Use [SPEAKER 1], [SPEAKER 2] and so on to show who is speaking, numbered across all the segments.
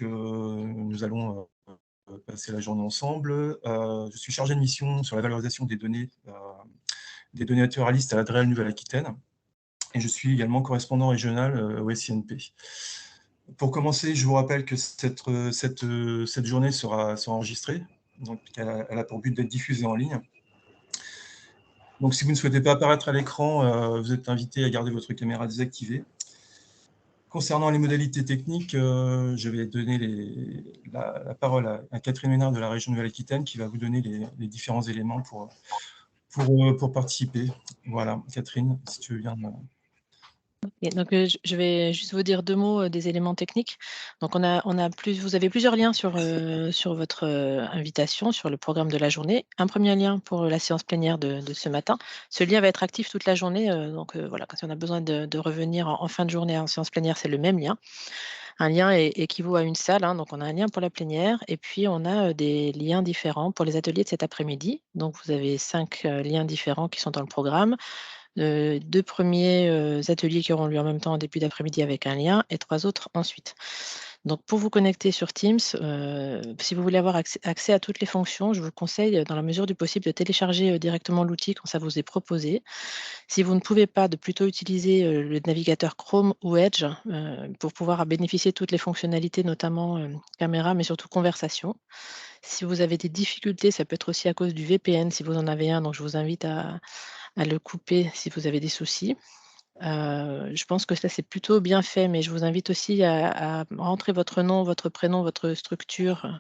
[SPEAKER 1] nous allons passer la journée ensemble. Je suis chargé de mission sur la valorisation des données naturalistes à l'Adréal Nouvelle-Aquitaine et je suis également correspondant régional au SINP. Pour commencer, je vous rappelle que cette journée sera enregistrée, donc elle a pour but d'être diffusée en ligne. Donc si vous ne souhaitez pas apparaître à l'écran, vous êtes invité à garder votre caméra désactivée. Concernant les modalités techniques, je vais donner la parole à Catherine Ménard de la région Nouvelle-Aquitaine qui va vous donner les différents éléments pour participer. Voilà, Catherine, si tu veux bien.
[SPEAKER 2] Et donc, je vais juste vous dire 2 mots des éléments techniques. Donc, vous avez plusieurs liens sur votre invitation, sur le programme de la journée. Un premier lien pour la séance plénière de ce matin. Ce lien va être actif toute la journée. Donc, voilà, quand on a besoin de revenir en fin de journée en séance plénière, c'est le même lien. Un lien équivaut à une salle, hein, donc on a un lien pour la plénière et puis on a des liens différents pour les ateliers de cet après-midi. Donc, vous avez 5 liens différents qui sont dans le programme. 2 premiers ateliers qui auront lieu en même temps en début d'après-midi avec un lien et 3 autres ensuite. Donc pour vous connecter sur Teams, si vous voulez avoir accès à toutes les fonctions, je vous conseille, dans la mesure du possible, de télécharger directement l'outil quand ça vous est proposé. Si vous ne pouvez pas, de plutôt utiliser le navigateur Chrome ou Edge pour pouvoir bénéficier de toutes les fonctionnalités, notamment caméra, mais surtout conversation. Si vous avez des difficultés, ça peut être aussi à cause du VPN si vous en avez un, donc je vous invite à le couper si vous avez des soucis. Je pense que ça, c'est plutôt bien fait, mais je vous invite aussi à rentrer votre nom, votre prénom, votre structure,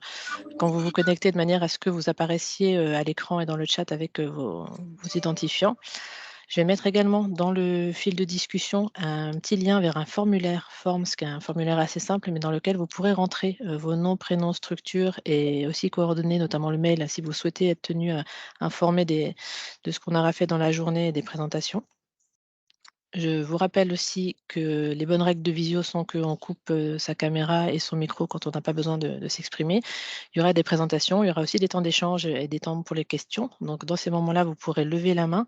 [SPEAKER 2] quand vous vous connectez de manière à ce que vous apparaissiez, à l'écran et dans le chat avec, vos identifiants. Je vais mettre également dans le fil de discussion un petit lien vers un formulaire Forms, qui est un formulaire assez simple, mais dans lequel vous pourrez rentrer, vos noms, prénoms, structures et aussi coordonnées, notamment le mail, si vous souhaitez être tenu, informé de ce qu'on aura fait dans la journée et des présentations. Je vous rappelle aussi que les bonnes règles de visio sont qu'on coupe, sa caméra et son micro quand on n'a pas besoin de s'exprimer. Il y aura des présentations, il y aura aussi des temps d'échange et des temps pour les questions. Donc dans ces moments-là, vous pourrez lever la main.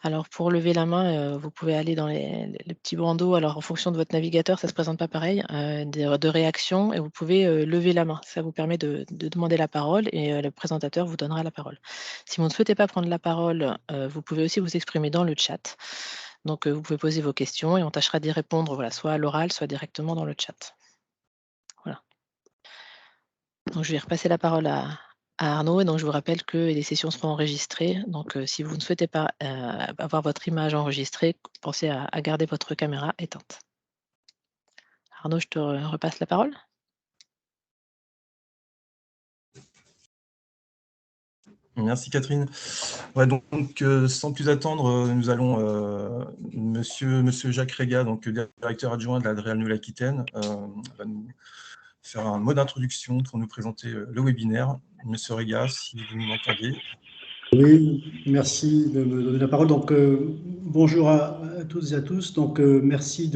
[SPEAKER 2] Alors pour lever la main, vous pouvez aller dans les petits bandeaux. Alors en fonction de votre navigateur, ça ne se présente pas pareil, de réaction et vous pouvez, lever la main. Ça vous permet de demander la parole et le présentateur vous donnera la parole. Si vous ne souhaitez pas prendre la parole, vous pouvez aussi vous exprimer dans le chat. Donc, vous pouvez poser vos questions et on tâchera d'y répondre, voilà, soit à l'oral, soit directement dans le chat. Voilà. Donc, je vais repasser la parole à Arnaud et donc je vous rappelle que les sessions seront enregistrées. Donc, si vous ne souhaitez pas avoir votre image enregistrée, pensez à garder votre caméra éteinte. Arnaud, je te repasse la parole.
[SPEAKER 1] Merci Catherine. Ouais, donc sans plus attendre, nous allons, monsieur Jacques Réga, donc directeur adjoint de l'Adréal Nouvelle-Aquitaine, va nous faire un mot d'introduction pour nous présenter le webinaire. Monsieur Réga, si vous m'entendez.
[SPEAKER 3] Oui, merci de me donner la parole. Donc, bonjour à toutes et à tous. Donc, merci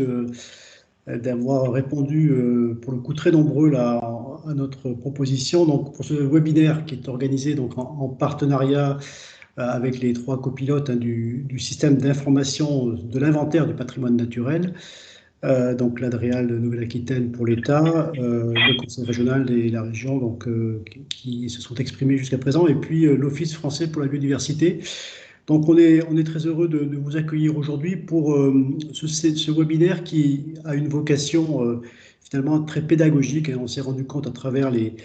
[SPEAKER 3] d'avoir répondu, pour le coup, très nombreux là, à notre proposition. Donc, pour ce webinaire qui est organisé donc, en partenariat avec les 3 copilotes du système d'information de l'inventaire du patrimoine naturel, donc l'Adréal de Nouvelle-Aquitaine pour l'État, le Conseil régional et la région donc, qui se sont exprimés jusqu'à présent, et puis l'Office français pour la biodiversité. Donc on est très heureux de vous accueillir aujourd'hui pour ce webinaire qui a une vocation finalement très pédagogique, et on s'est rendu compte à travers les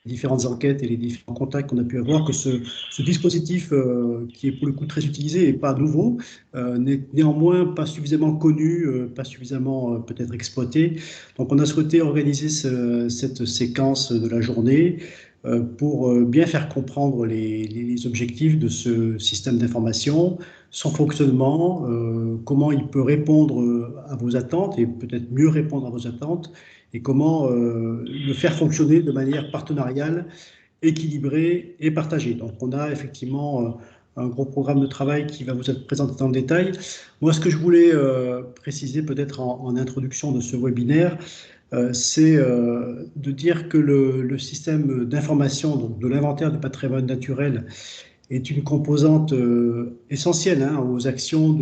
[SPEAKER 3] différentes enquêtes et les différents contacts qu'on a pu avoir que ce dispositif qui est pour le coup très utilisé et pas nouveau, n'est néanmoins pas suffisamment connu, pas suffisamment peut-être exploité. Donc on a souhaité organiser cette séquence de la journée pour bien faire comprendre les objectifs de ce système d'information, son fonctionnement, comment il peut répondre à vos attentes et peut-être mieux répondre à vos attentes, et comment le faire fonctionner de manière partenariale, équilibrée et partagée. Donc on a effectivement un gros programme de travail qui va vous être présenté dans le détail. Moi, ce que je voulais préciser peut-être en introduction de ce webinaire, c'est de dire que le système d'information donc de l'inventaire du patrimoine naturel est une composante essentielle aux actions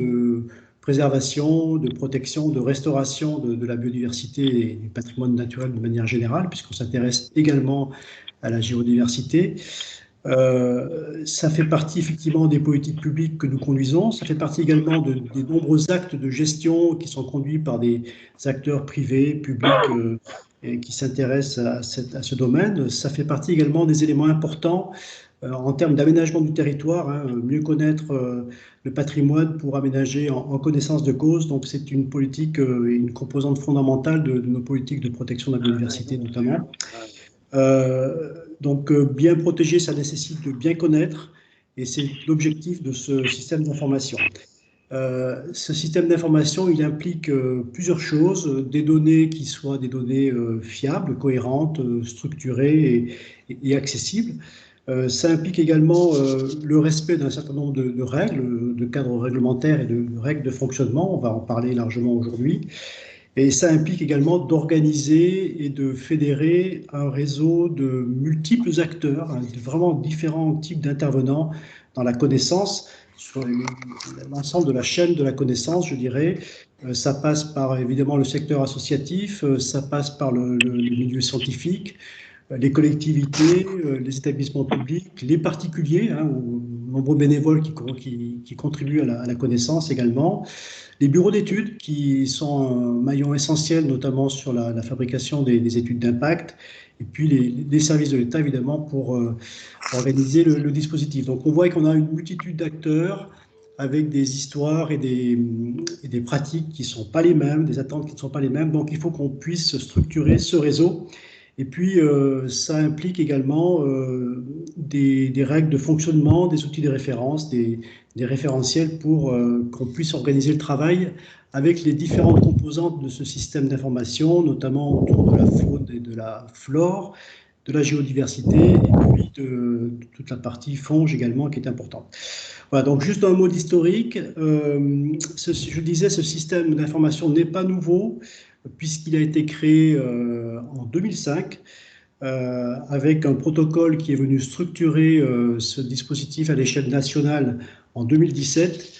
[SPEAKER 3] préservation, de protection, de restauration de la biodiversité et du patrimoine naturel de manière générale, puisqu'on s'intéresse également à la géodiversité. Ça fait partie effectivement des politiques publiques que nous conduisons. Ça fait partie également des nombreux actes de gestion qui sont conduits par des acteurs privés, publics, et qui s'intéressent à ce domaine. Ça fait partie également des éléments importants en termes d'aménagement du territoire, hein, mieux connaître le patrimoine pour aménager en connaissance de cause. Donc c'est une politique et une composante fondamentale de nos politiques de protection de la biodiversité notamment. Donc, bien protéger, ça nécessite de bien connaître, et c'est l'objectif de ce système d'information. Ce système d'information, il implique plusieurs choses, des données qui soient des données fiables, cohérentes, structurées et accessibles. Ça implique également le respect d'un certain nombre de règles, de cadres réglementaires et de règles de fonctionnement. On va en parler largement aujourd'hui. Et ça implique également d'organiser et de fédérer un réseau de multiples acteurs, hein, vraiment différents types d'intervenants dans la connaissance, sur l'ensemble de la chaîne de la connaissance, je dirais. Ça passe par évidemment le secteur associatif, ça passe par les milieux scientifiques, les collectivités, les établissements publics, les particuliers, hein, ou nombreux bénévoles qui contribuent à la connaissance également. Les bureaux d'études qui sont un maillon essentiel, notamment sur la fabrication des études d'impact, et puis les services de l'État, évidemment, pour organiser le dispositif. Donc, on voit qu'on a une multitude d'acteurs avec des histoires et des pratiques qui ne sont pas les mêmes, des attentes qui ne sont pas les mêmes. Donc, il faut qu'on puisse structurer ce réseau. Et puis, ça implique également des règles de fonctionnement, des outils de référence, des référentiels pour qu'on puisse organiser le travail avec les différentes composantes de ce système d'information, notamment autour de la faune et de la flore, de la géodiversité, et puis de toute la partie fonge également qui est importante. Voilà, donc juste un mot d'historique. Je disais, ce système d'information n'est pas nouveau, puisqu'il a été créé en 2005, avec un protocole qui est venu structurer ce dispositif à l'échelle nationale en 2017.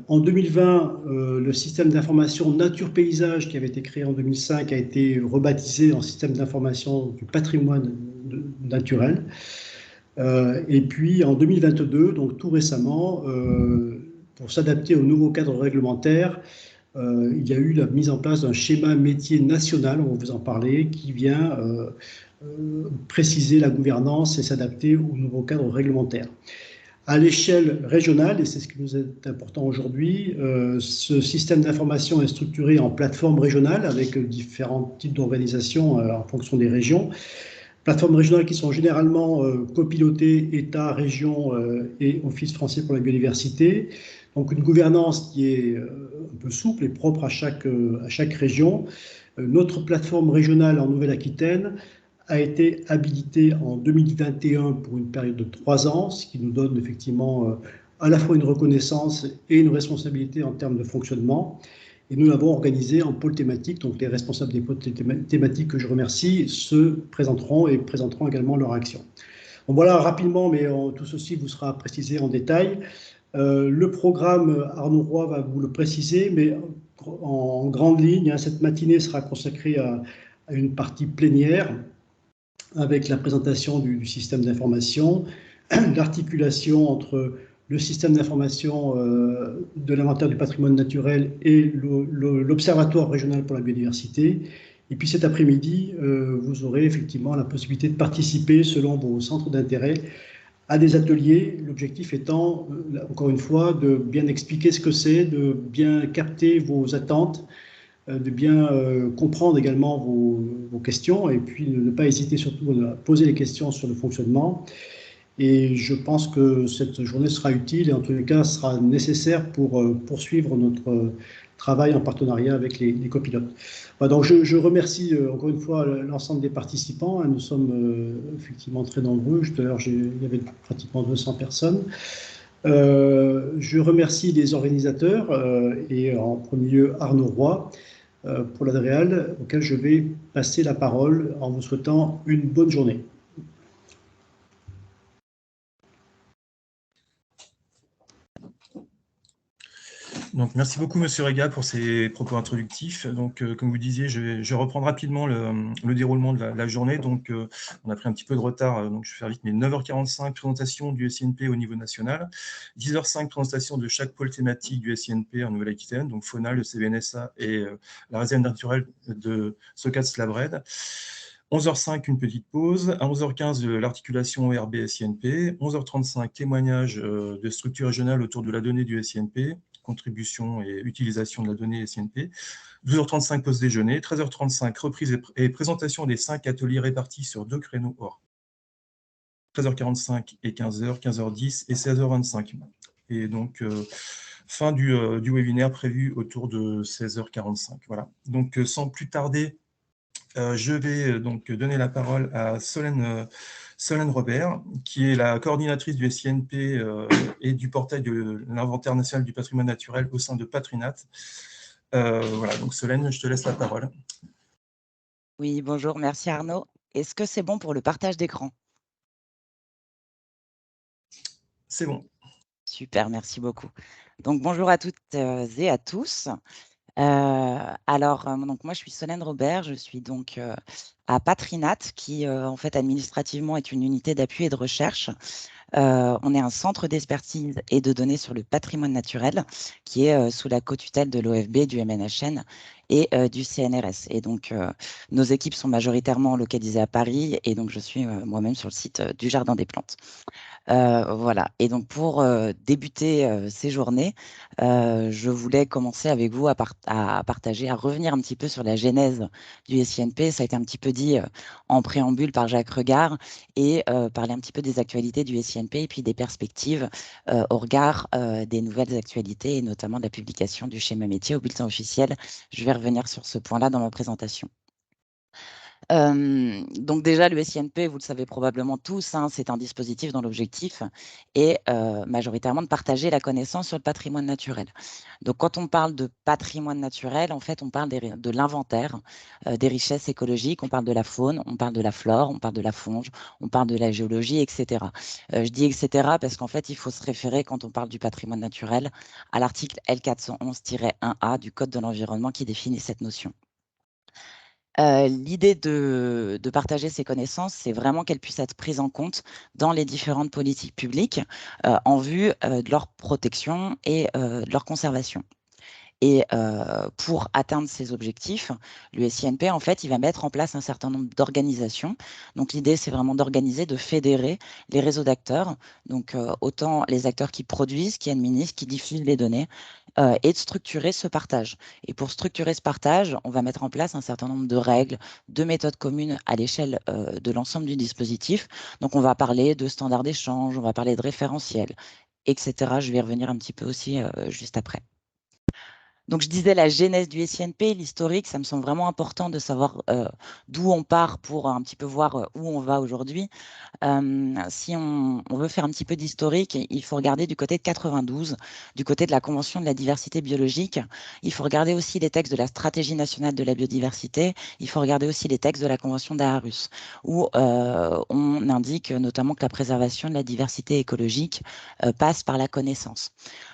[SPEAKER 3] En 2020, le système d'information nature-paysage qui avait été créé en 2005 a été rebaptisé en système d'information du patrimoine naturel. Et puis en 2022, donc tout récemment, pour s'adapter au nouveau cadre réglementaire, il y a eu la mise en place d'un schéma métier national, on va vous en parler, qui vient préciser la gouvernance et s'adapter au nouveau cadre réglementaire. À l'échelle régionale, et c'est ce qui nous est important aujourd'hui, ce système d'information est structuré en plateforme régionale avec différents types d'organisations en fonction des régions. Plateformes régionales qui sont généralement copilotées État, région et Office français pour la biodiversité. Donc une gouvernance qui est un peu souple et propre à chaque région. Notre plateforme régionale en Nouvelle-Aquitaine a été habilitée en 2021 pour une période de 3 ans, ce qui nous donne effectivement à la fois une reconnaissance et une responsabilité en termes de fonctionnement. Et nous l'avons organisé en pôle thématique, donc les responsables des pôles thématiques que je remercie se présenteront et présenteront également leur action. Donc voilà rapidement, mais tout ceci vous sera précisé en détail. Le programme, Arnaud Roy va vous le préciser, mais en grande ligne, hein, cette matinée sera consacrée à une partie plénière avec la présentation du système d'information, l'articulation entre le système d'information de l'inventaire du patrimoine naturel et l'Observatoire régional pour la biodiversité. Et puis cet après-midi, vous aurez effectivement la possibilité de participer selon vos centres d'intérêt à des ateliers, l'objectif étant, encore une fois, de bien expliquer ce que c'est, de bien capter vos attentes, de bien comprendre également vos questions, et puis de ne pas hésiter surtout à poser des questions sur le fonctionnement. Et je pense que cette journée sera utile et en tous les cas sera nécessaire pour poursuivre notre travail en partenariat avec les copilotes. Voilà, donc je remercie encore une fois l'ensemble des participants. Nous sommes effectivement très nombreux. D'ailleurs, il y avait pratiquement 200 personnes. Je remercie les organisateurs et en premier lieu Arnaud Roy pour l'ADREAL, auquel je vais passer la parole en vous souhaitant une bonne journée.
[SPEAKER 1] Donc, merci beaucoup, Monsieur Rega, pour ces propos introductifs. Donc, comme vous disiez, je vais reprendre rapidement le déroulement de la journée. Donc, on a pris un petit peu de retard, donc je vais faire vite, mais 9h45, présentation du SINP au niveau national. 10h05, présentation de chaque pôle thématique du SINP en Nouvelle-Aquitaine, donc Fauna, le CVNSA et la réserve naturelle de Socats-Labred. 11h05, une petite pause. À 11h15, l'articulation ORB-SINP. 11h35, témoignage de structures régionales autour de la donnée du SINP, contribution et utilisation de la donnée SINP. 12h35, pause déjeuner. 13h35, reprise et présentation des 5 ateliers répartis sur 2 créneaux hors. 13h45 et 15h, 15h10 et 16h25. Et donc, fin du webinaire prévu autour de 16h45. Voilà. Donc, sans plus tarder, je vais donc donner la parole à Solène Robert, qui est la coordinatrice du SINP et du portail de l'inventaire national du patrimoine naturel au sein de Patrinat. Voilà, donc Solène, je te laisse la parole.
[SPEAKER 4] Oui, bonjour, merci Arnaud. Est-ce que c'est bon pour le partage d'écran?
[SPEAKER 1] C'est bon.
[SPEAKER 4] Super, merci beaucoup. Donc, bonjour à toutes et à tous. Donc moi, je suis Solène Robert, je suis donc à Patrinat, qui en fait administrativement est une unité d'appui et de recherche. On est un centre d'expertise et de données sur le patrimoine naturel qui est sous la co-tutelle de l'OFB, du MNHN et du CNRS. Et donc, nos équipes sont majoritairement localisées à Paris et donc je suis moi-même sur le site du Jardin des Plantes. Voilà. Et donc, pour débuter ces journées, je voulais commencer avec vous à partager, à revenir un petit peu sur la genèse du SINP. Ça a été un petit peu dit en préambule par Jacques Regard et parler un petit peu des actualités du SINP et puis des perspectives au regard des nouvelles actualités et notamment de la publication du schéma métier au bulletin officiel. Je vais revenir sur ce point-là dans ma présentation. Donc déjà, le SINP, vous le savez probablement tous, hein, c'est un dispositif dont l'objectif est majoritairement de partager la connaissance sur le patrimoine naturel. Donc quand on parle de patrimoine naturel, en fait, on parle de l'inventaire des richesses écologiques, on parle de la faune, on parle de la flore, on parle de la fonge, on parle de la géologie, etc. Je dis etc. parce qu'en fait, il faut se référer, quand on parle du patrimoine naturel, à l'article L411-1A du Code de l'environnement qui définit cette notion. L'idée de partager ces connaissances, c'est vraiment qu'elles puissent être prises en compte dans les différentes politiques publiques en vue de leur protection et de leur conservation. Et pour atteindre ces objectifs, le SINP, en fait, il va mettre en place un certain nombre d'organisations. Donc, l'idée, c'est vraiment d'organiser, de fédérer les réseaux d'acteurs, donc autant les acteurs qui produisent, qui administrent, qui diffusent les données, et de structurer ce partage. Et pour structurer ce partage, on va mettre en place un certain nombre de règles, de méthodes communes à l'échelle de l'ensemble du dispositif. Donc, on va parler de standards d'échange, on va parler de référentiels, etc. Je vais y revenir un petit peu aussi juste après. Donc, je disais la genèse du SINP, l'historique, ça me semble vraiment important de savoir d'où on part pour un petit peu voir où on va aujourd'hui. Si on veut faire un petit peu d'historique, il faut regarder du côté de 92, du côté de la Convention de la diversité biologique. Il faut regarder aussi les textes de la Stratégie nationale de la biodiversité. Il faut regarder aussi les textes de la Convention d'Aarhus, où on indique notamment que la préservation de la diversité écologique passe par la connaissance.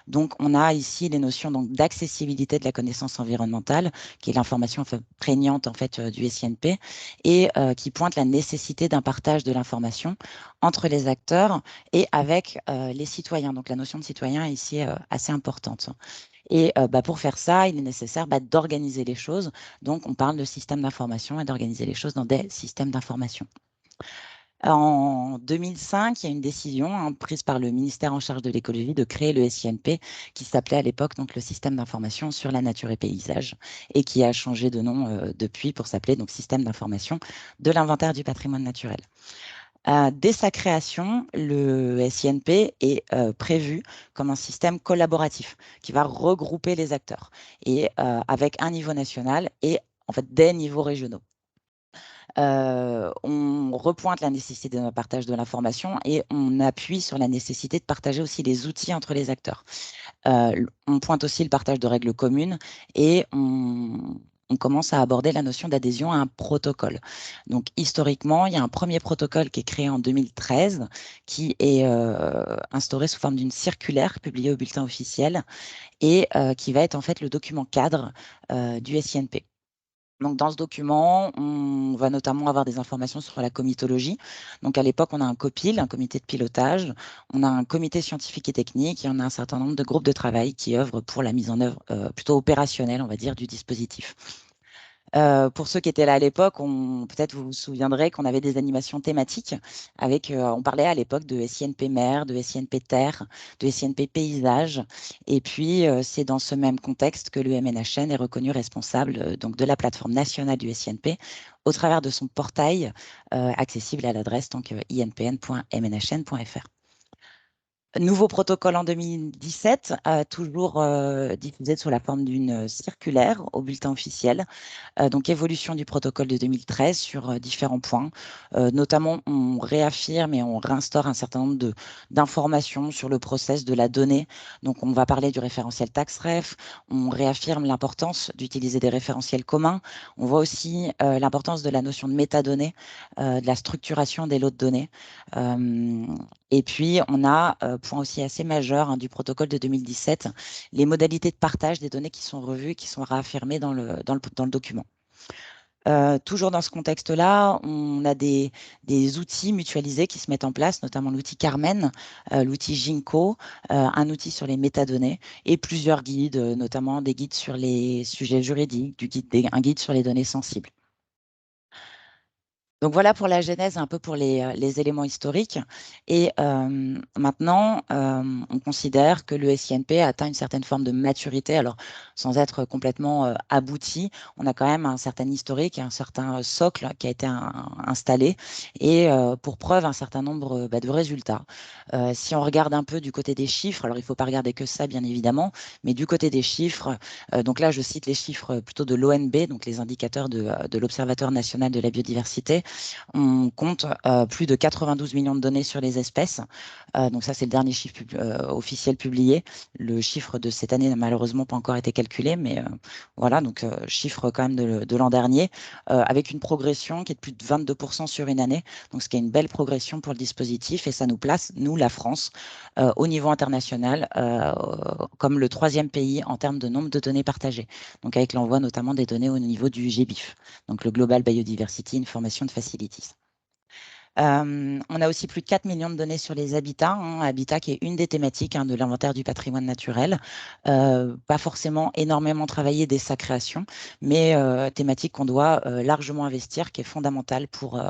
[SPEAKER 4] Donc, on a ici les notions d'accessibilité de la connaissance environnementale, qui est l'information prégnante en fait, du SINP, et qui pointe la nécessité d'un partage de l'information entre les acteurs et avec les citoyens. Donc, la notion de citoyen est ici assez importante. Et pour faire ça, il est nécessaire d'organiser les choses. Donc, on parle de systèmes d'information et d'organiser les choses dans des systèmes d'information. En 2005, il y a une décision prise par le ministère en charge de l'écologie de créer le SINP, qui s'appelait à l'époque donc le système d'information sur la nature et paysage, et qui a changé de nom depuis pour s'appeler donc système d'information de l'inventaire du patrimoine naturel. Dès sa création, le SINP est prévu comme un système collaboratif qui va regrouper les acteurs et avec un niveau national et en fait des niveaux régionaux. On repointe la nécessité d'un partage de l'information et on appuie sur la nécessité de partager aussi les outils entre les acteurs. On pointe aussi le partage de règles communes et on on commence à aborder la notion d'adhésion à un protocole. Donc, historiquement, il y a un premier protocole qui est créé en 2013, qui est instauré sous forme d'une circulaire publiée au bulletin officiel et qui va être en fait le document cadre du SINP. Donc, dans ce document, on va notamment avoir des informations sur la comitologie. Donc, à l'époque, on a un COPIL, un comité de pilotage, on a un comité scientifique et technique et on a un certain nombre de groupes de travail qui œuvrent pour la mise en œuvre plutôt opérationnelle, on va dire, du dispositif. Pour ceux qui étaient là à l'époque, peut-être vous vous souviendrez qu'on avait des animations thématiques avec, on parlait à l'époque de SINP mer, de SINP terre, de SINP paysage. Et puis, c'est dans ce même contexte que l'UMNHN est reconnu responsable donc, de la plateforme nationale du SINP au travers de son portail accessible à l'adresse inpn.mnhn.fr. Nouveau protocole en 2017, toujours diffusé sous la forme d'une circulaire au bulletin officiel. Donc, évolution du protocole de 2013 sur différents points. Notamment, on réaffirme et on réinstaure un certain nombre d'informations sur le process de la donnée. Donc, on va parler du référentiel TaxRef. On réaffirme l'importance d'utiliser des référentiels communs. On voit aussi l'importance de la notion de métadonnées, de la structuration des lots de données. Et puis, on a, point aussi assez majeur du protocole de 2017, les modalités de partage des données qui sont revues et qui sont réaffirmées dans le document. Toujours dans ce contexte-là, on a des outils mutualisés qui se mettent en place, notamment l'outil Carmen, l'outil Ginkgo, un outil sur les métadonnées et plusieurs guides, notamment des guides sur les sujets juridiques, un guide sur les données sensibles. Donc voilà pour la genèse, un peu pour les éléments historiques. Et maintenant, on considère que le SINP a atteint une certaine forme de maturité, alors sans être complètement abouti. On a quand même un certain historique, un certain socle qui a été installé et pour preuve un certain nombre de résultats. Si on regarde un peu du côté des chiffres, alors il ne faut pas regarder que ça bien évidemment, mais du côté des chiffres, donc là je cite les chiffres plutôt de l'ONB, donc les indicateurs de l'Observatoire national de la biodiversité. On compte plus de 92 millions de données sur les espèces. Donc ça, c'est le dernier chiffre officiel publié. Le chiffre de cette année n'a malheureusement pas encore été calculé, mais voilà, donc chiffre quand même de l'an dernier, avec une progression qui est de plus de 22% sur une année. Donc ce qui est une belle progression pour le dispositif et ça nous place, nous, la France, au niveau international, comme le 3e pays en termes de nombre de données partagées. Donc avec l'envoi notamment des données au niveau du GBIF, donc le Global Biodiversity Information Facilities. On a aussi plus de 4 millions de données sur les habitats, habitat qui est une des thématiques de l'inventaire du patrimoine naturel. Pas forcément énormément travaillé dès sa création, mais thématique qu'on doit largement investir, qui est fondamentale pour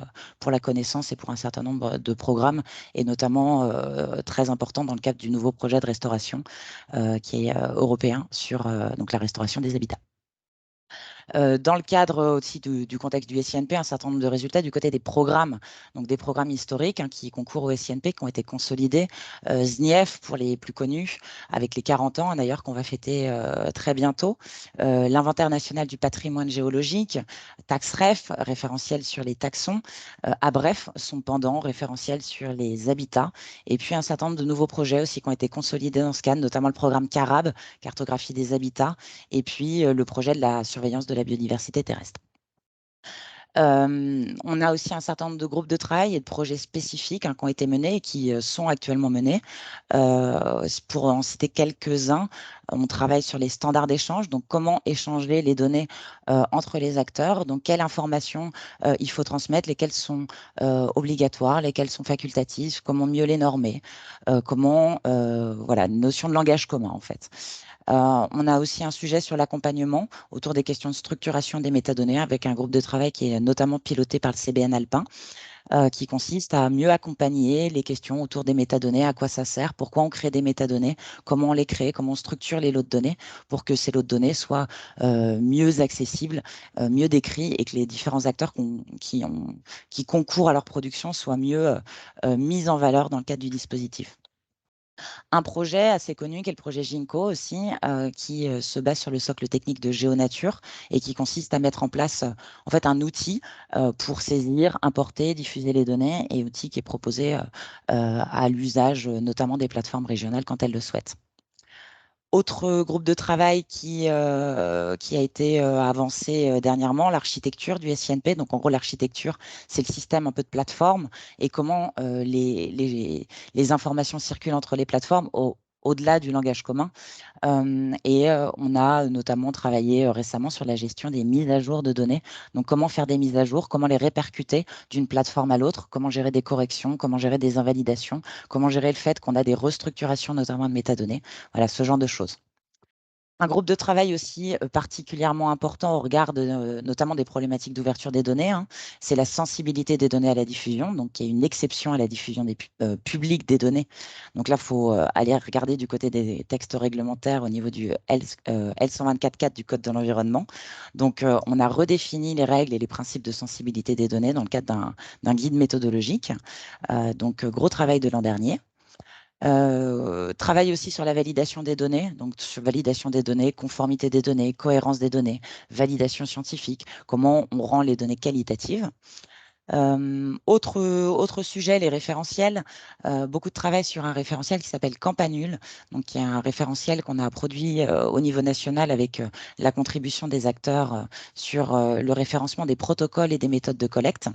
[SPEAKER 4] la connaissance et pour un certain nombre de programmes, et notamment très important dans le cadre du nouveau projet de restauration qui est européen sur donc la restauration des habitats. Dans le cadre aussi du contexte du SINP, un certain nombre de résultats du côté des programmes, donc des programmes historiques qui concourent au SINP, qui ont été consolidés. ZNIEF, pour les plus connus, avec les 40 ans d'ailleurs, qu'on va fêter très bientôt. L'Inventaire national du patrimoine géologique, TaxRef, référentiel sur les taxons. ABREF, son pendant, référentiel sur les habitats. Et puis un certain nombre de nouveaux projets aussi qui ont été consolidés dans ce cadre, notamment le programme CARAB, cartographie des habitats, et puis le projet de la surveillance de la biodiversité terrestre. On a aussi un certain nombre de groupes de travail et de projets spécifiques qui ont été menés et qui sont actuellement menés. Pour en citer quelques-uns, on travaille sur les standards d'échange, donc comment échanger les données entre les acteurs, donc quelles informations il faut transmettre, lesquelles sont obligatoires, lesquelles sont facultatives, comment mieux les normer, voilà, une notion de langage commun en fait. On a aussi un sujet sur l'accompagnement autour des questions de structuration des métadonnées avec un groupe de travail qui est notamment piloté par le CBN Alpin, qui consiste à mieux accompagner les questions autour des métadonnées, à quoi ça sert, pourquoi on crée des métadonnées, comment on les crée, comment on structure les lots de données pour que ces lots de données soient mieux accessibles, mieux décrits et que les différents acteurs qui concourent à leur production soient mieux mis en valeur dans le cadre du dispositif. Un projet assez connu qui est le projet Ginkgo aussi, qui se base sur le socle technique de GeoNature et qui consiste à mettre en place en fait un outil pour saisir, importer, diffuser les données et outil qui est proposé à l'usage notamment des plateformes régionales quand elles le souhaitent. Autre groupe de travail qui a été avancé dernièrement, l'architecture du SINP. Donc, en gros, l'architecture, c'est le système un peu de plateforme et comment les informations circulent entre les plateformes au-delà du langage commun. On a notamment travaillé récemment sur la gestion des mises à jour de données. Donc, comment faire des mises à jour, comment les répercuter d'une plateforme à l'autre, comment gérer des corrections, comment gérer des invalidations, comment gérer le fait qu'on a des restructurations, notamment de métadonnées. Voilà, ce genre de choses. Un groupe de travail aussi particulièrement important au regard notamment des problématiques d'ouverture des données, hein, c'est la sensibilité des données à la diffusion. Donc, il y a une exception à la diffusion publique des données. Donc là, il faut aller regarder du côté des textes réglementaires au niveau du L124.4 du Code de l'environnement. Donc, on a redéfini les règles et les principes de sensibilité des données dans le cadre d'un guide méthodologique. Donc, gros travail de l'an dernier. Travaille aussi sur la validation des données, donc sur validation des données, conformité des données, cohérence des données, validation scientifique, comment on rend les données qualitatives. Autre sujet, les référentiels. Beaucoup de travail sur un référentiel qui s'appelle Campanule, donc qui est un référentiel qu'on a produit au niveau national avec la contribution des acteurs sur le référencement des protocoles et des méthodes de collecte.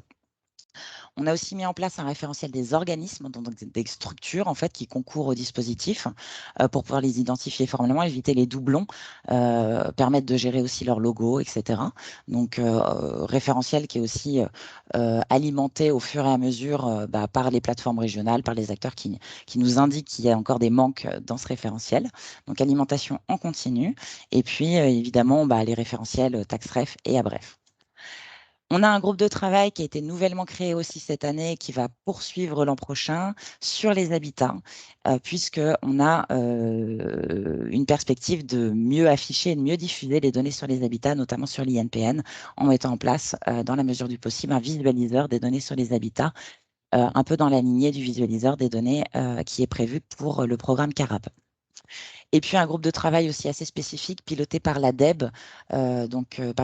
[SPEAKER 4] On a aussi mis en place un référentiel des organismes, donc des structures en fait, qui concourent au dispositif pour pouvoir les identifier formellement, éviter les doublons, permettre de gérer aussi leur logo, etc. Donc, référentiel qui est aussi alimenté au fur et à mesure par les plateformes régionales, par les acteurs qui nous indiquent qu'il y a encore des manques dans ce référentiel. Donc, alimentation en continu. Et puis, évidemment, les référentiels TaxRef et ABREF. On a un groupe de travail qui a été nouvellement créé aussi cette année et qui va poursuivre l'an prochain sur les habitats, puisqu'on a une perspective de mieux afficher et de mieux diffuser les données sur les habitats, notamment sur l'INPN, en mettant en place, dans la mesure du possible, un visualiseur des données sur les habitats, un peu dans la lignée du visualiseur des données qui est prévu pour le programme CARAP. Et puis un groupe de travail aussi assez spécifique piloté par l'ADEB,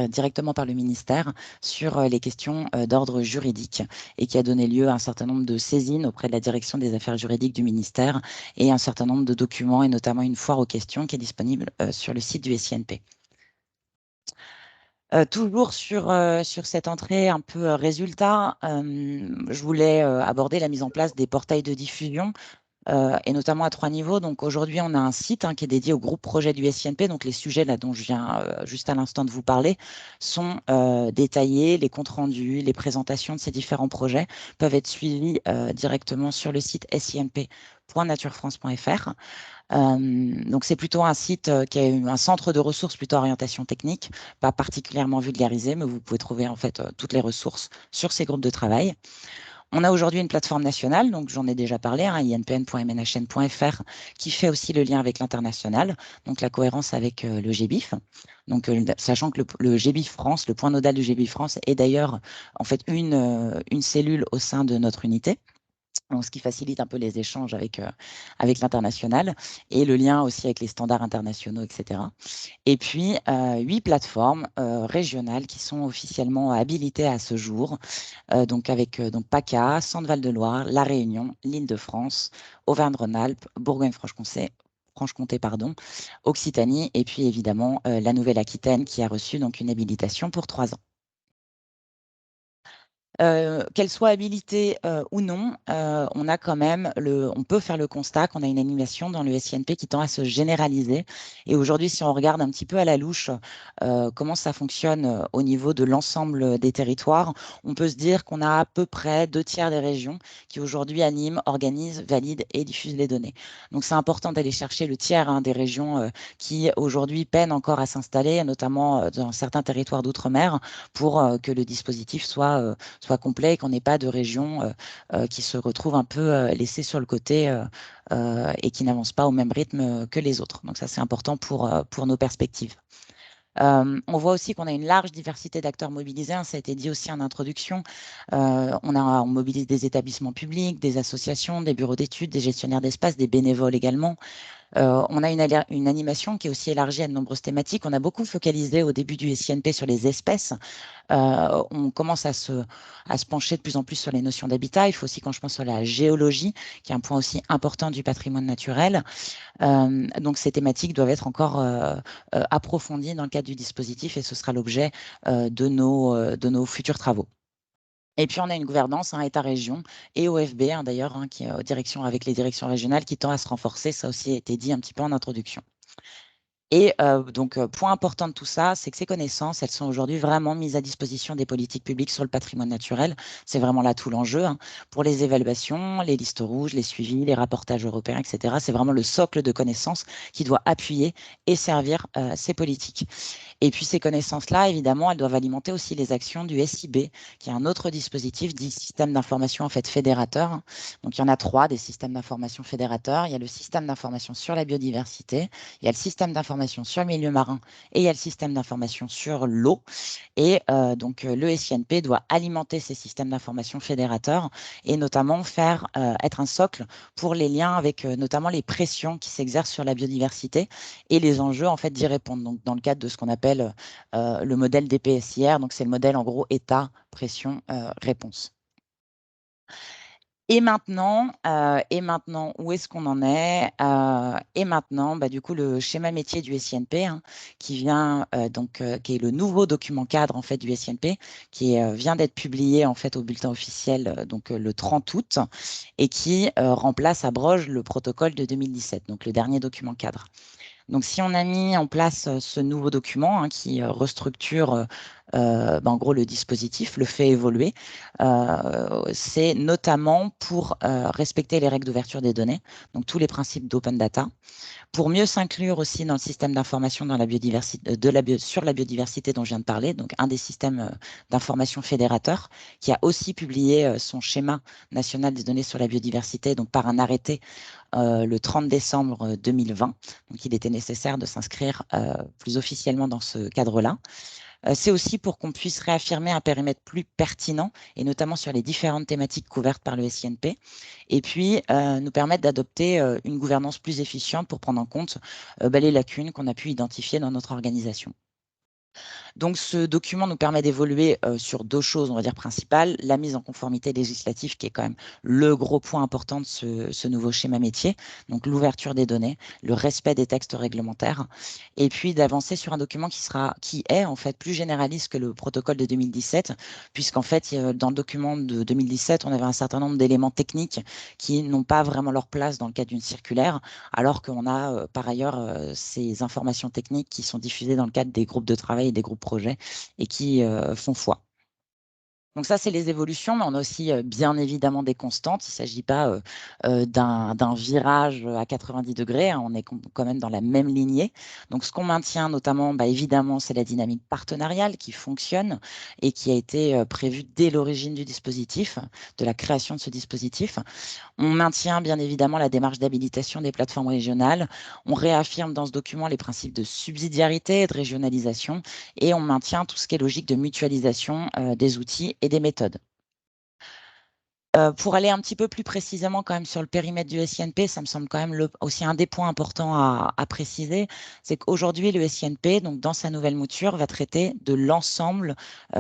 [SPEAKER 4] directement par le ministère, sur les questions d'ordre juridique et qui a donné lieu à un certain nombre de saisines auprès de la direction des affaires juridiques du ministère et un certain nombre de documents et notamment une foire aux questions qui est disponible sur le site du SINP. Toujours sur cette entrée un peu résultat, je voulais aborder la mise en place des portails de diffusion et notamment à 3 niveaux. Donc aujourd'hui, on a un site qui est dédié au groupe projet du SINP. Donc les sujets là dont je viens juste à l'instant de vous parler sont détaillés, les comptes rendus, les présentations de ces différents projets peuvent être suivis directement sur le site simp.naturefrance.fr. Donc c'est plutôt un site qui a un centre de ressources plutôt orientation technique, pas particulièrement vulgarisé, mais vous pouvez trouver en fait toutes les ressources sur ces groupes de travail. On a aujourd'hui une plateforme nationale, donc j'en ai déjà parlé, inpn.mnhn.fr, qui fait aussi le lien avec l'international, donc la cohérence avec le GBIF. Donc, sachant que le GBIF France, le point nodal du GBIF France, est d'ailleurs en fait une cellule au sein de notre unité. Donc, ce qui facilite un peu les échanges avec l'international et le lien aussi avec les standards internationaux, etc. Et puis, 8 plateformes régionales qui sont officiellement habilitées à ce jour, donc avec PACA, Centre-Val de Loire, La Réunion, l'Île-de-France, Auvergne-Rhône-Alpes, Bourgogne-Franche-Comté, Occitanie, et puis évidemment la Nouvelle-Aquitaine qui a reçu donc une habilitation pour 3 ans. Qu'elle soit habilitée ou non, on a quand même on peut faire le constat qu'on a une animation dans le SINP qui tend à se généraliser. Et aujourd'hui, si on regarde un petit peu à la louche comment ça fonctionne au niveau de l'ensemble des territoires, on peut se dire qu'on a à peu près 2/3 des régions qui aujourd'hui animent, organisent, valident et diffusent les données. Donc c'est important d'aller chercher le tiers des régions qui aujourd'hui peinent encore à s'installer, notamment dans certains territoires d'outre-mer, pour que le dispositif soit complet et qu'on n'ait pas de régions qui se retrouvent un peu laissées sur le côté et qui n'avancent pas au même rythme que les autres. Donc ça, c'est important pour nos perspectives. On voit aussi qu'on a une large diversité d'acteurs mobilisés, ça a été dit aussi en introduction. On mobilise des établissements publics, des associations, des bureaux d'études, des gestionnaires d'espace, des bénévoles également. On a une animation qui est aussi élargie à de nombreuses thématiques. On a beaucoup focalisé au début du SINP sur les espèces. On commence à se pencher de plus en plus sur les notions d'habitat. Il faut aussi qu'on se penche sur la géologie, qui est un point aussi important du patrimoine naturel. Donc, ces thématiques doivent être encore approfondies dans le cadre du dispositif et ce sera l'objet de nos futurs travaux. Et puis, on a une gouvernance, État-région et OFB, d'ailleurs, qui est avec les directions régionales, qui tend à se renforcer. Ça aussi a été dit un petit peu en introduction. Et donc, point important de tout ça, c'est que ces connaissances, elles sont aujourd'hui vraiment mises à disposition des politiques publiques sur le patrimoine naturel. C'est vraiment là tout l'enjeu. Pour les évaluations, les listes rouges, les suivis, les rapportages européens, etc. C'est vraiment le socle de connaissances qui doit appuyer et servir ces politiques. Et puis, ces connaissances-là, évidemment, elles doivent alimenter aussi les actions du SIB, qui est un autre dispositif dit système d'information fédérateur. Donc, il y en a 3 des systèmes d'information fédérateurs. Il y a le système d'information sur la biodiversité, il y a le système d'information sur le milieu marin et il y a le système d'information sur l'eau. Et donc, le SINP doit alimenter ces systèmes d'information fédérateurs et notamment être un socle pour les liens avec notamment les pressions qui s'exercent sur la biodiversité et les enjeux d'y répondre. Donc, dans le cadre de ce qu'on appelle le modèle DPSIR, donc c'est le modèle en gros État, pression, réponse. Et maintenant, où est-ce qu'on en est? Et maintenant, du coup, le schéma métier du SINP, qui vient qui est le nouveau document cadre du SINP, qui vient d'être publié au bulletin officiel le 30 août et qui abroge le protocole de 2017, donc le dernier document cadre. Donc, si on a mis en place ce nouveau document qui restructure en gros le dispositif, le fait évoluer, c'est notamment pour respecter les règles d'ouverture des données, donc tous les principes d'open data, pour mieux s'inclure aussi dans le système d'information sur la biodiversité dont je viens de parler, donc un des systèmes d'information fédérateurs, qui a aussi publié son schéma national des données sur la biodiversité, donc par un arrêté le 30 décembre 2020. Donc, il était nécessaire de s'inscrire plus officiellement dans ce cadre-là. C'est aussi pour qu'on puisse réaffirmer un périmètre plus pertinent, et notamment sur les différentes thématiques couvertes par le SINP, et puis nous permettre d'adopter une gouvernance plus efficiente pour prendre en compte les lacunes qu'on a pu identifier dans notre organisation. Donc, ce document nous permet d'évoluer sur 2 choses, on va dire, principales. La mise en conformité législative, qui est quand même le gros point important de ce nouveau schéma métier, donc l'ouverture des données, le respect des textes réglementaires, et puis d'avancer sur un document qui est en fait plus généraliste que le protocole de 2017, puisqu'en fait, dans le document de 2017, on avait un certain nombre d'éléments techniques qui n'ont pas vraiment leur place dans le cadre d'une circulaire, alors qu'on a par ailleurs ces informations techniques qui sont diffusées dans le cadre des groupes de travail et des groupes projets et qui font foi. Donc ça, c'est les évolutions, mais on a aussi bien évidemment des constantes. Il ne s'agit pas d'un virage à 90 degrés, on est quand même dans la même lignée. Donc ce qu'on maintient notamment, évidemment, c'est la dynamique partenariale qui fonctionne et qui a été prévue dès l'origine du dispositif, de la création de ce dispositif. On maintient bien évidemment la démarche d'habilitation des plateformes régionales. On réaffirme dans ce document les principes de subsidiarité et de régionalisation et on maintient tout ce qui est logique de mutualisation des outils et des méthodes. Pour aller un petit peu plus précisément quand même sur le périmètre du SINP, ça me semble quand même aussi un des points importants à préciser, c'est qu'aujourd'hui, le SINP, donc dans sa nouvelle mouture, va traiter de l'ensemble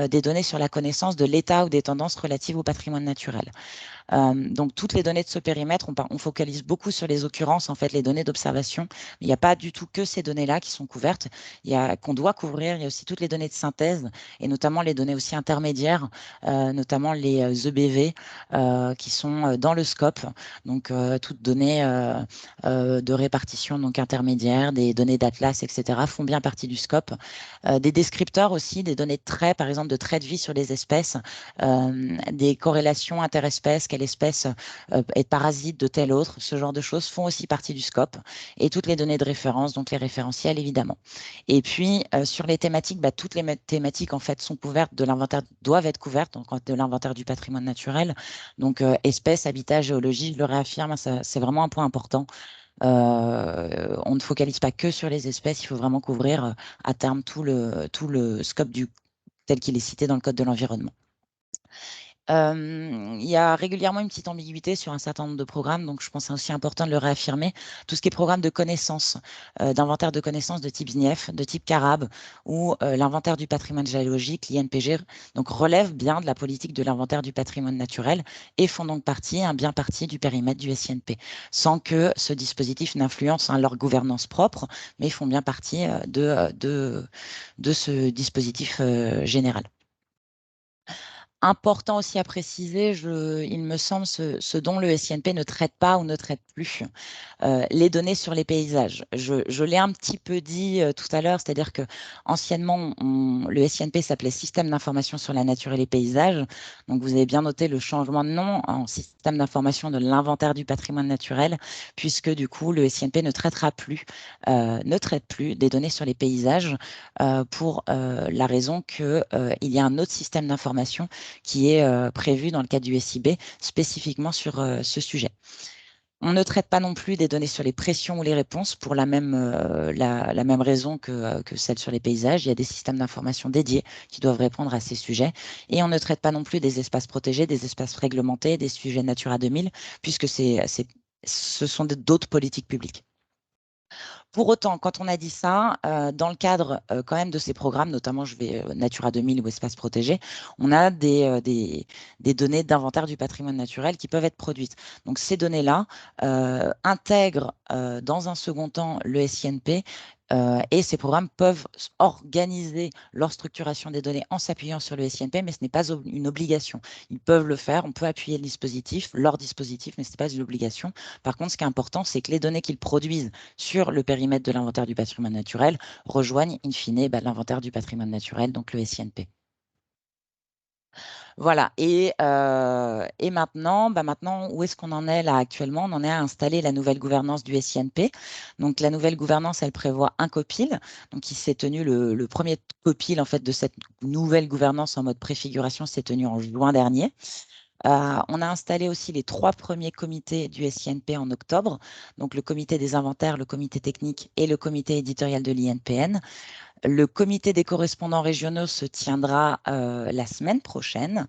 [SPEAKER 4] des données sur la connaissance de l'état ou des tendances relatives au patrimoine naturel. Donc, toutes les données de ce périmètre, on focalise beaucoup sur les occurrences, en fait, les données d'observation. Il n'y a pas du tout que ces données-là qui sont couvertes, qu'on doit couvrir. Il y a aussi toutes les données de synthèse et notamment les données aussi intermédiaires, notamment les EBV qui sont dans le scope. Donc, toutes données de répartition donc intermédiaires, des données d'Atlas, etc., font bien partie du scope. Des descripteurs aussi, des données de traits, par exemple, de traits de vie sur les espèces, des corrélations interespèces, quelle espèce est parasite de telle autre, ce genre de choses font aussi partie du scope. Et toutes les données de référence, donc les référentiels, évidemment. Et puis, sur les thématiques, toutes les thématiques, en fait, sont couvertes de l'inventaire, doivent être couvertes donc, de l'inventaire du patrimoine naturel. Donc, espèces, habitat, géologie, je le réaffirme, c'est vraiment un point important. On ne focalise pas que sur les espèces, il faut vraiment couvrir à terme tout le scope tel qu'il est cité dans le Code de l'environnement. Il y a régulièrement une petite ambiguïté sur un certain nombre de programmes, donc je pense que c'est aussi important de le réaffirmer. Tout ce qui est programme de connaissances, d'inventaire de connaissances de type SNIEF, de type CARAB, ou l'inventaire du patrimoine géologique, l'INPG, donc relèvent bien de la politique de l'inventaire du patrimoine naturel et font donc bien partie du périmètre du SINP, sans que ce dispositif n'influence leur gouvernance propre, mais font bien partie de ce dispositif général. Important aussi à préciser, il me semble, ce dont le SINP ne traite pas ou ne traite plus, les données sur les paysages. Je l'ai un petit peu dit tout à l'heure, c'est-à-dire que anciennement, le SINP s'appelait Système d'information sur la nature et les paysages. Donc, vous avez bien noté le changement de nom en Système d'information de l'inventaire du patrimoine naturel, puisque du coup, le SINP ne traite plus des données sur les paysages pour la raison qu'il y a un autre système d'information qui est prévu dans le cadre du SIB spécifiquement sur ce sujet. On ne traite pas non plus des données sur les pressions ou les réponses pour la même raison que celle sur les paysages. Il y a des systèmes d'information dédiés qui doivent répondre à ces sujets. Et on ne traite pas non plus des espaces protégés, des espaces réglementés, des sujets Natura 2000, puisque ce sont d'autres politiques publiques. Pour autant, quand on a dit ça, dans le cadre quand même de ces programmes, notamment Natura 2000 ou espaces protégés, on a des données d'inventaire du patrimoine naturel qui peuvent être produites. Donc ces données-là intègrent dans un second temps le SINP et ces programmes peuvent organiser leur structuration des données en s'appuyant sur le SINP, mais ce n'est pas une obligation. Ils peuvent le faire, on peut appuyer leur dispositif, mais ce n'est pas une obligation. Par contre, ce qui est important, c'est que les données qu'ils produisent sur le périmètre de l'inventaire du patrimoine naturel rejoignent in fine l'inventaire du patrimoine naturel, donc le SINP. Voilà, et maintenant, où est-ce qu'on en est là actuellement? On en est à installer la nouvelle gouvernance du SINP. Donc la nouvelle gouvernance, elle prévoit un COPIL. Donc il s'est tenu le premier COPIL en fait, de cette nouvelle gouvernance en mode préfiguration s'est tenu en juin dernier. On a installé aussi les 3 premiers comités du SINP en octobre, donc le comité des inventaires, le comité technique et le comité éditorial de l'INPN. Le comité des correspondants régionaux se tiendra la semaine prochaine.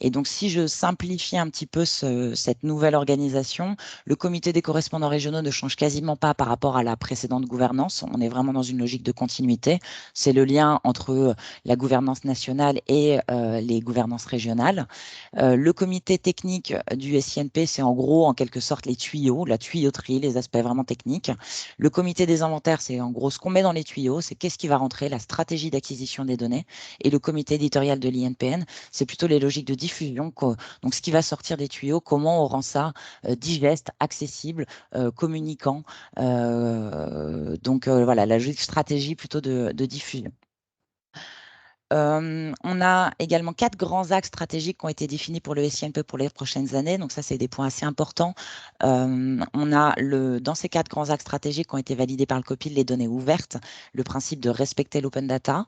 [SPEAKER 4] Et donc, si je simplifie un petit peu cette nouvelle organisation, le comité des correspondants régionaux ne change quasiment pas par rapport à la précédente gouvernance. On est vraiment dans une logique de continuité. C'est le lien entre la gouvernance nationale et les gouvernances régionales. Le comité technique du SINP, c'est en gros, en quelque sorte, les tuyaux, la tuyauterie, les aspects vraiment techniques. Le comité des inventaires, c'est en gros ce qu'on met dans les tuyaux, c'est qu'est-ce qui va rentrer, la stratégie d'acquisition des données. Et le comité éditorial de l'INPN, c'est plutôt les logiques de diffusion. Donc, ce qui va sortir des tuyaux, comment on rend ça digeste, accessible, communicant. Donc, voilà, la stratégie plutôt de diffusion. On a également 4 grands axes stratégiques qui ont été définis pour le SINP pour les prochaines années. Donc ça, c'est des points assez importants. On a dans ces 4 grands axes stratégiques qui ont été validés par le COPIL, les données ouvertes, le principe de respecter l'open data,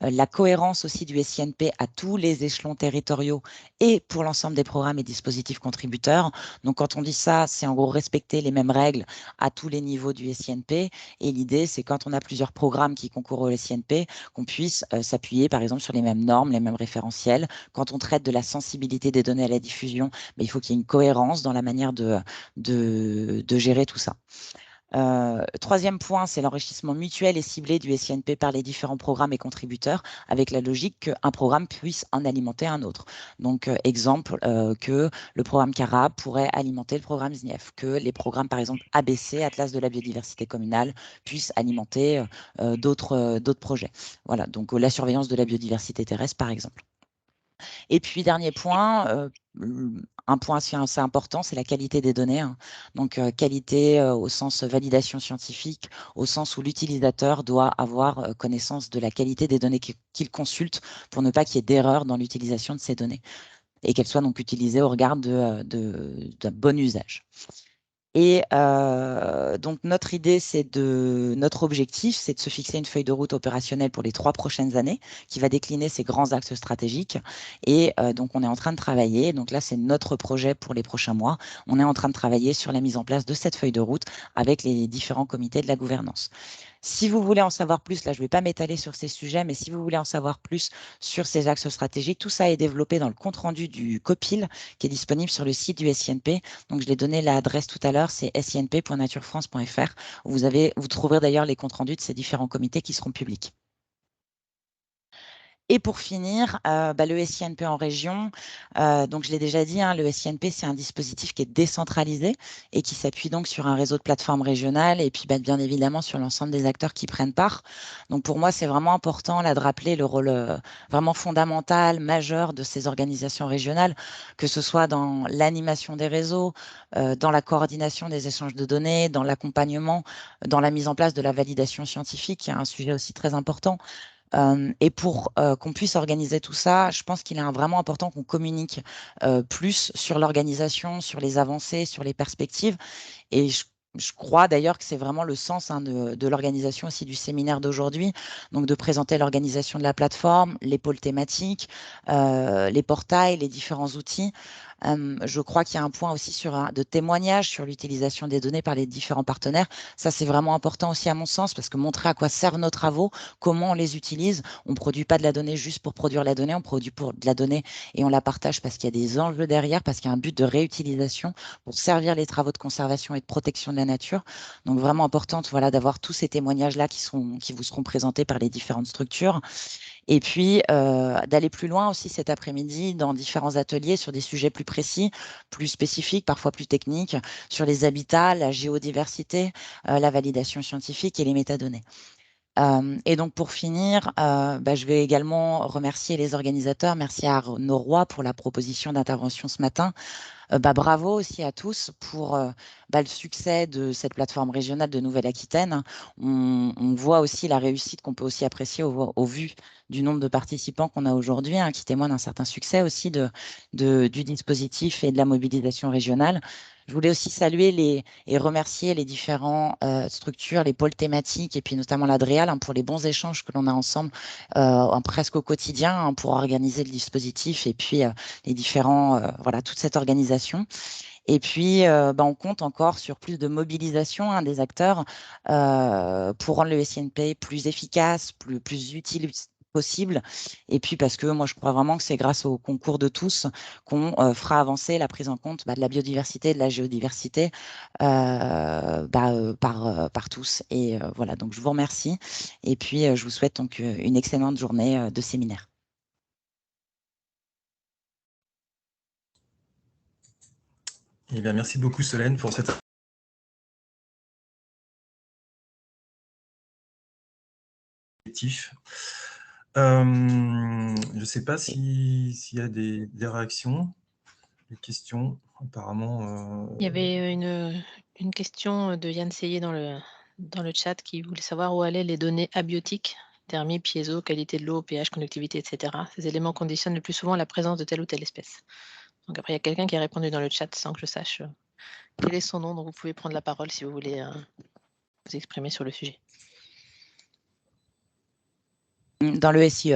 [SPEAKER 4] la cohérence aussi du SINP à tous les échelons territoriaux et pour l'ensemble des programmes et dispositifs contributeurs. Donc quand on dit ça, c'est en gros respecter les mêmes règles à tous les niveaux du SINP. Et l'idée, c'est quand on a plusieurs programmes qui concourent au SINP, qu'on puisse s'appuyer par exemple sur les mêmes normes, les mêmes référentiels. Quand on traite de la sensibilité des données à la diffusion, il faut qu'il y ait une cohérence dans la manière de gérer tout ça. Troisième point, c'est l'enrichissement mutuel et ciblé du SINP par les différents programmes et contributeurs, avec la logique qu'un programme puisse en alimenter un autre. Donc, exemple, que le programme CARAB pourrait alimenter le programme SNIEF, que les programmes, par exemple, ABC, Atlas de la biodiversité communale, puissent alimenter d'autres projets. Voilà, donc la surveillance de la biodiversité terrestre, par exemple. Et puis, dernier point, un point assez important, c'est la qualité des données. Donc, qualité au sens validation scientifique, au sens où l'utilisateur doit avoir connaissance de la qualité des données qu'il consulte pour ne pas qu'il y ait d'erreur dans l'utilisation de ces données et qu'elles soient donc utilisées au regard d'un bon usage. Et donc, notre objectif, c'est de se fixer une feuille de route opérationnelle pour les 3 prochaines années qui va décliner ces grands axes stratégiques. Et donc, on est en train de travailler. Donc là, c'est notre projet pour les prochains mois. On est en train de travailler sur la mise en place de cette feuille de route avec les différents comités de la gouvernance. Si vous voulez en savoir plus, là, je ne vais pas m'étaler sur ces sujets, mais si vous voulez en savoir plus sur ces axes stratégiques, tout ça est développé dans le compte-rendu du COPIL qui est disponible sur le site du SINP. Donc, je l'ai donné l'adresse tout à l'heure, c'est sinp.naturefrance.fr. Vous trouverez d'ailleurs les comptes rendus de ces différents comités qui seront publics. Et pour finir, le SINP en région, donc je l'ai déjà dit, hein, le SINP, c'est un dispositif qui est décentralisé et qui s'appuie donc sur un réseau de plateformes régionales et puis bien évidemment sur l'ensemble des acteurs qui prennent part. Donc pour moi, c'est vraiment important là, de rappeler le rôle vraiment fondamental, majeur de ces organisations régionales, que ce soit dans l'animation des réseaux, dans la coordination des échanges de données, dans l'accompagnement, dans la mise en place de la validation scientifique, qui est un sujet aussi très important. Et pour qu'on puisse organiser tout ça, je pense qu'il est vraiment important qu'on communique plus sur l'organisation, sur les avancées, sur les perspectives. Et je crois d'ailleurs que c'est vraiment le sens de l'organisation aussi du séminaire d'aujourd'hui, donc de présenter l'organisation de la plateforme, les pôles thématiques, les portails, les différents outils. Je crois qu'il y a un point aussi de témoignage sur l'utilisation des données par les différents partenaires. Ça, c'est vraiment important aussi à mon sens, parce que montrer à quoi servent nos travaux, comment on les utilise. On ne produit pas de la donnée juste pour produire la donnée, on produit de la donnée et on la partage parce qu'il y a des enjeux derrière, parce qu'il y a un but de réutilisation pour servir les travaux de conservation et de protection de la nature. Donc, vraiment importante d'avoir tous ces témoignages-là qui vous seront présentés par les différentes structures. Et puis, d'aller plus loin aussi cet après-midi dans différents ateliers sur des sujets plus précis, plus spécifiques, parfois plus techniques, sur les habitats, la géodiversité, la validation scientifique et les métadonnées. Et donc, pour finir, je vais également remercier les organisateurs. Merci à Arnaud Roy pour la proposition d'intervention ce matin. Bravo aussi à tous pour le succès de cette plateforme régionale de Nouvelle-Aquitaine. On voit aussi la réussite qu'on peut aussi apprécier au vu du nombre de participants qu'on a aujourd'hui, qui témoigne d'un certain succès aussi du dispositif et de la mobilisation régionale. Je voulais aussi saluer et remercier les différentes structures, les pôles thématiques et puis notamment l'Adréal pour les bons échanges que l'on a ensemble presque au quotidien pour organiser le dispositif et puis les différents, toute cette organisation. Et puis, on compte encore sur plus de mobilisation des acteurs pour rendre le SINP plus efficace, plus utile possible. Et puis, parce que moi, je crois vraiment que c'est grâce au concours de tous qu'on fera avancer la prise en compte de la biodiversité et de la géodiversité par tous. Et voilà, donc je vous remercie. Et puis, je vous souhaite donc une excellente journée de séminaire.
[SPEAKER 1] Eh bien, merci beaucoup Solène pour cette objectif. Je ne sais pas s'il y a des réactions, des questions. Apparemment.
[SPEAKER 2] Il y avait une question de Yann Seyé dans le chat qui voulait savoir où allaient les données abiotiques, thermie, piézo, qualité de l'eau, pH, conductivité, etc. Ces éléments conditionnent le plus souvent la présence de telle ou telle espèce. Donc après, il y a quelqu'un qui a répondu dans le chat sans que je sache quel est son nom, donc vous pouvez prendre la parole si vous voulez vous exprimer sur le sujet.
[SPEAKER 4] Dans le SIE.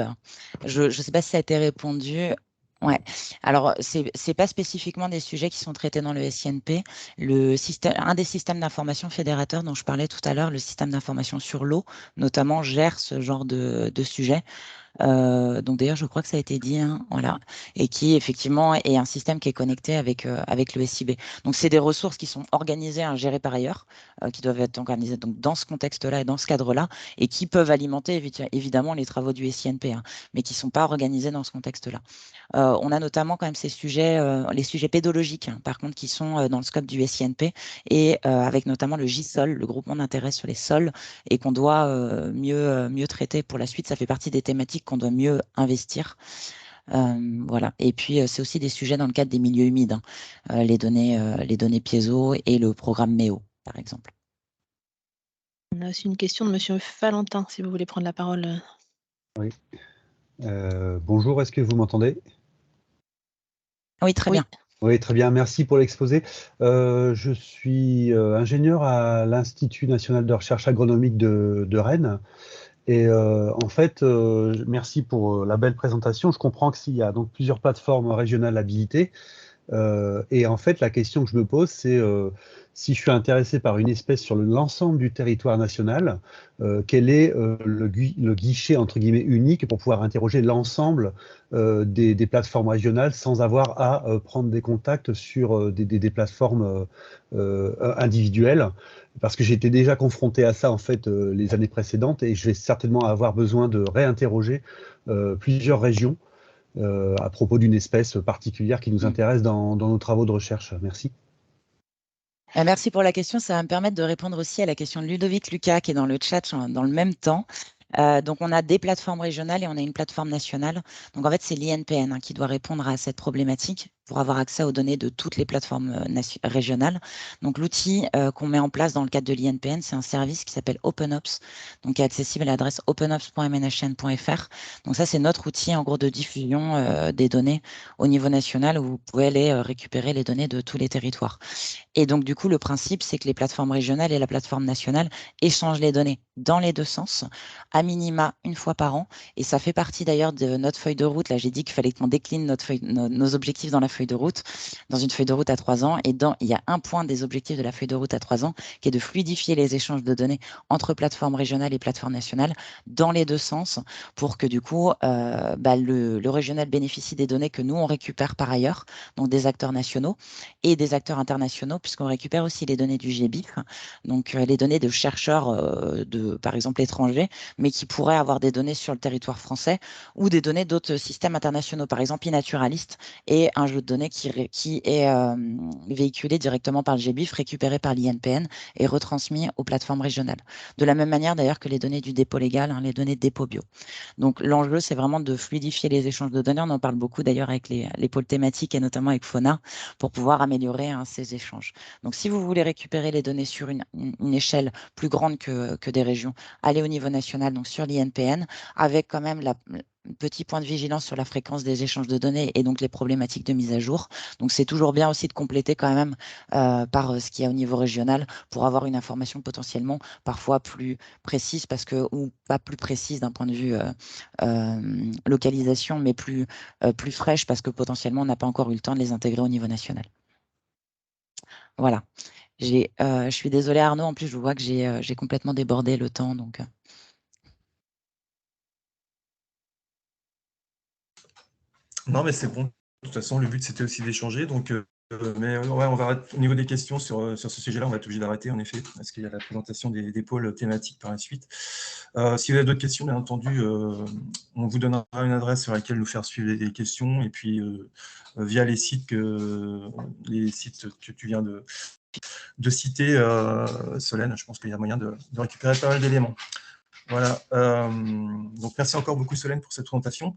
[SPEAKER 4] Je ne sais pas si ça a été répondu. Ouais. Alors, c'est pas spécifiquement des sujets qui sont traités dans le SINP. Un des systèmes d'information fédérateurs dont je parlais tout à l'heure, le système d'information sur l'eau, notamment, gère ce genre de sujet. Donc d'ailleurs, je crois que ça a été dit, voilà, et qui effectivement est un système qui est connecté avec le SIB. Donc c'est des ressources qui sont organisées, gérées par ailleurs, qui doivent être organisées donc dans ce contexte-là et dans ce cadre-là, et qui peuvent alimenter évidemment les travaux du SINP, mais qui ne sont pas organisés dans ce contexte-là. On a notamment quand même ces sujets, les sujets pédologiques, par contre, qui sont dans le scope du SINP, et avec notamment le GISOL, le groupement d'intérêt sur les sols, et qu'on doit mieux traiter pour la suite. Ça fait partie des thématiques qu'on doit mieux investir. Voilà. Et puis, c'est aussi des sujets dans le cadre des milieux humides, les données piézo et le programme MEO, par exemple.
[SPEAKER 2] On a aussi une question de Monsieur Valentin, si vous voulez prendre la parole.
[SPEAKER 5] Oui. Bonjour, est-ce que vous m'entendez?
[SPEAKER 4] Oui, très bien.
[SPEAKER 5] Oui, très bien. Merci pour l'exposé. Je suis ingénieur à l'Institut national de recherche agronomique de Rennes. Et en fait, merci pour la belle présentation. Je comprends qu'il y a donc plusieurs plateformes régionales habilitées. Et en fait, la question que je me pose, c'est si je suis intéressé par une espèce sur l'ensemble du territoire national, quel est le guichet entre guillemets unique pour pouvoir interroger l'ensemble des plateformes régionales sans avoir à prendre des contacts sur des plateformes individuelles, parce que j'étais déjà confronté à ça en fait les années précédentes, et je vais certainement avoir besoin de réinterroger plusieurs régions à propos d'une espèce particulière qui nous intéresse dans nos travaux de recherche. Merci.
[SPEAKER 4] Merci pour la question. Ça va me permettre de répondre aussi à la question de Ludovic Lucas qui est dans le chat dans le même temps. Donc, on a des plateformes régionales et on a une plateforme nationale. Donc, en fait, c'est l'INPN qui doit répondre à cette problématique pour avoir accès aux données de toutes les plateformes régionales. Donc, l'outil qu'on met en place dans le cadre de l'INPN, c'est un service qui s'appelle OpenOps, donc qui est accessible à l'adresse openops.mnhn.fr. Donc, ça, c'est notre outil, en gros, de diffusion des données au niveau national où vous pouvez aller récupérer les données de tous les territoires. Et donc, du coup, le principe, c'est que les plateformes régionales et la plateforme nationale échangent les données dans les deux sens, à minima une fois par an. Et ça fait partie d'ailleurs de notre feuille de route. Là, j'ai dit qu'il fallait qu'on décline nos objectifs dans la feuille de route, dans une feuille de route à 3 ans. Et il y a un point des objectifs de la feuille de route à 3 ans qui est de fluidifier les échanges de données entre plateformes régionales et plateformes nationales dans les deux sens pour que du coup, le régional bénéficie des données que nous, on récupère par ailleurs, donc des acteurs nationaux et des acteurs internationaux, puisqu'on récupère aussi les données du GBIF, donc les données de chercheurs, par exemple, étrangers, mais qui pourraient avoir des données sur le territoire français ou des données d'autres systèmes internationaux, par exemple e-Naturalist, et un jeu de données qui est véhiculé directement par le GBIF, récupéré par l'INPN et retransmis aux plateformes régionales. De la même manière d'ailleurs que les données du dépôt légal, les données de dépôt bio. Donc l'enjeu, c'est vraiment de fluidifier les échanges de données. On en parle beaucoup d'ailleurs avec les pôles thématiques et notamment avec Fauna pour pouvoir améliorer ces échanges. Donc si vous voulez récupérer les données sur une échelle plus grande que des régions, allez au niveau national, donc sur l'INPN, avec quand même petit point de vigilance sur la fréquence des échanges de données et donc les problématiques de mise à jour. Donc, c'est toujours bien aussi de compléter quand même par ce qu'il y a au niveau régional pour avoir une information potentiellement parfois plus précise ou pas plus précise d'un point de vue localisation, mais plus fraîche parce que potentiellement, on n'a pas encore eu le temps de les intégrer au niveau national. Voilà. Je suis désolée Arnaud, en plus je vois que j'ai complètement débordé le temps. Donc.
[SPEAKER 1] Non, mais c'est bon. De toute façon, le but, c'était aussi d'échanger. Donc, mais ouais, on va, au niveau des questions sur ce sujet-là, on va être obligé d'arrêter, en effet, parce qu'il y a la présentation des pôles thématiques par la suite. Si vous avez d'autres questions, bien entendu, on vous donnera une adresse sur laquelle nous faire suivre les questions, et puis via les sites que tu viens de citer, Solène, je pense qu'il y a moyen de récupérer pas mal d'éléments. Voilà. Donc, merci encore beaucoup, Solène, pour cette présentation.